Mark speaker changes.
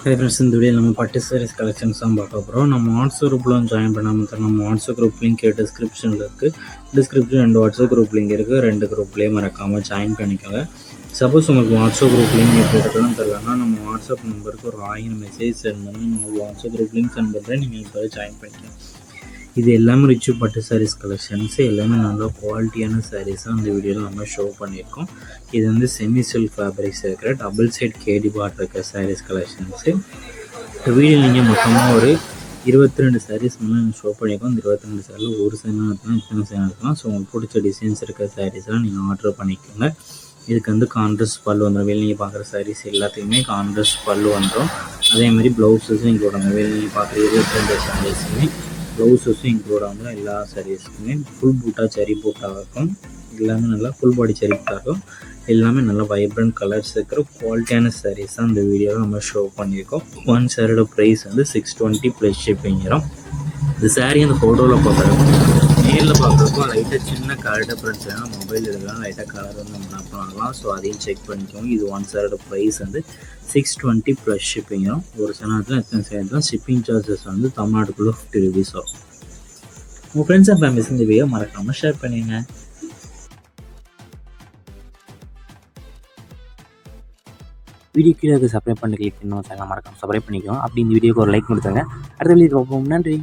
Speaker 1: Hi friends, இந்த video நம்ம பட்டு சாரீஸ் கலெக்ஷன்ஸ் தான் பார்க்க போகிறோம். நம்ம வாட்ஸ்அப் குரூப்பில் ஜாயின் பண்ணாமல் தான் நம்ம வாட்ஸ்அப் குரூப் லிங்க் டிஸ்கிரிப்ஷனில் இருக்குது. டிஸ்கிரிப்ஷன் 2 வாட்ஸ்அப் குரூப் லிங்க் இருக்குது. 2 குரூப்லேயே மறக்காமல் ஜாயின் பண்ணிக்கோங்க. சப்போஸ் உங்களுக்கு வாட்ஸ்அப் குரூப் லிங்க் எப்படி இருக்குன்னு தெரியலன்னா நம்ம வாட்ஸ்அப் நம்பருக்கு ஒரு 1000 மெசேஜ் சென்ட் பண்ணி நம்ம வாட்ஸ்அப் குரூப் லிங்க் சென்ட் பண்ணுறேன். நீங்கள் இப்போ ஜாயின் பண்ணிக்கலாம். இது எல்லாமே ரிச்சு பட்டு சாரீஸ் கலெக்ஷன்ஸ், எல்லாமே நல்ல குவாலிட்டியான சாரீஸாக அந்த வீடியோவில் நம்ம ஷோ பண்ணியிருக்கோம். இது வந்து செமி சில்க் ஃபேப்ரிக்ஸ் இருக்கிற டபுள் சைட் கேடி பார்டர் இருக்கிற சாரீஸ் கலெக்ஷன்ஸு. இந்த வீடியோ நீங்கள் மொத்தமாக ஒரு 22 சாரீஸ் வந்து ஷோ பண்ணியிருக்கோம். இந்த 22 சாரியில் ஒரு சேனல் இருக்கலாம், இத்தனை சேனல் இருக்கலாம். ஸோ உங்களுக்கு பிடிச்ச டிசைன்ஸ் இருக்கிற சாரீஸ்லாம் நீங்கள் ஆர்டர் பண்ணிக்கோங்க. இதுக்கு வந்து கான்ட்ராஸ்ட் பல்லு வந்துடும். வெளியே நீங்கள் பார்க்குற சாரீஸ் எல்லாத்துக்குமே கான்ட்ராஸ்ட் பல்லு வந்துடும். அதேமாதிரி ப்ளவுஸஸும் இன்க்ளூட் ஆகும். வெளியே நீங்கள் பார்க்குற 22 சாரீஸுமே ப்ளவுஸஸும் இன்க்ளூட் ஆகும். எல்லா சாரீஸுக்குமே ஃபுல் பூட்டா சரி பூட்டாக இருக்கும். எல்லாமே நல்லா ஃபுல் பாடி சரி பூட்டாக இருக்கும். எல்லாமே நல்லா வைப்ரண்ட் கலர்ஸ் இருக்கிற குவாலிட்டியான சாரீஸ் தான் இந்த வீடியோவில் நம்ம ஷோ பண்ணியிருக்கோம். ஒன் சாரியோட ப்ரைஸ் வந்து 620 ப்ளஸ் ஷிப்பிங் வரும். இந்த சாரீ அந்த ஃபோட்டோவில் பார்க்குறப்போ நேரில் பார்க்குறப்போ லைட்டாக சின்ன கலர் டிஃப்ரென்ஸ் வேணும். மொபைல் இருக்கலாம் லைட்டாக கலர் வந்து நம்ம என்ன பண்ணலாம். ஸோ அதையும் செக் பண்ணிக்கோங்க. இது ஒன் சாரியோட ப்ரைஸ் வந்து 620 ப்ளஸ் ஷிப்பிங் வரும். ஒரு சேனத்தில் எத்தனை சேனல் தான் ஷிப்பிங் சார்ஜஸ் வந்து தமிழ்நாட்டுக்குள்ளே 50 rupees வரும். உங்கள் ஃப்ரெண்ட்ஸ் அண்ட் ஃபேமிலிஸ் இந்த வீடியோ மறக்காமல் ஷேர் பண்ணுங்க. வீடியோ கீழே சப்ஸ்கிரைப் பண்ணி கிளிக் பண்ணி சேனல் மறக்காமல் சப்ஸ்கிரைப் பண்ணிக்கோங்க. அப்படி இந்த வீடியோக்கு ஒரு லைக் கொடுத்தாங்க. அடுத்த வீடியோ பார்ப்போம். நன்றி.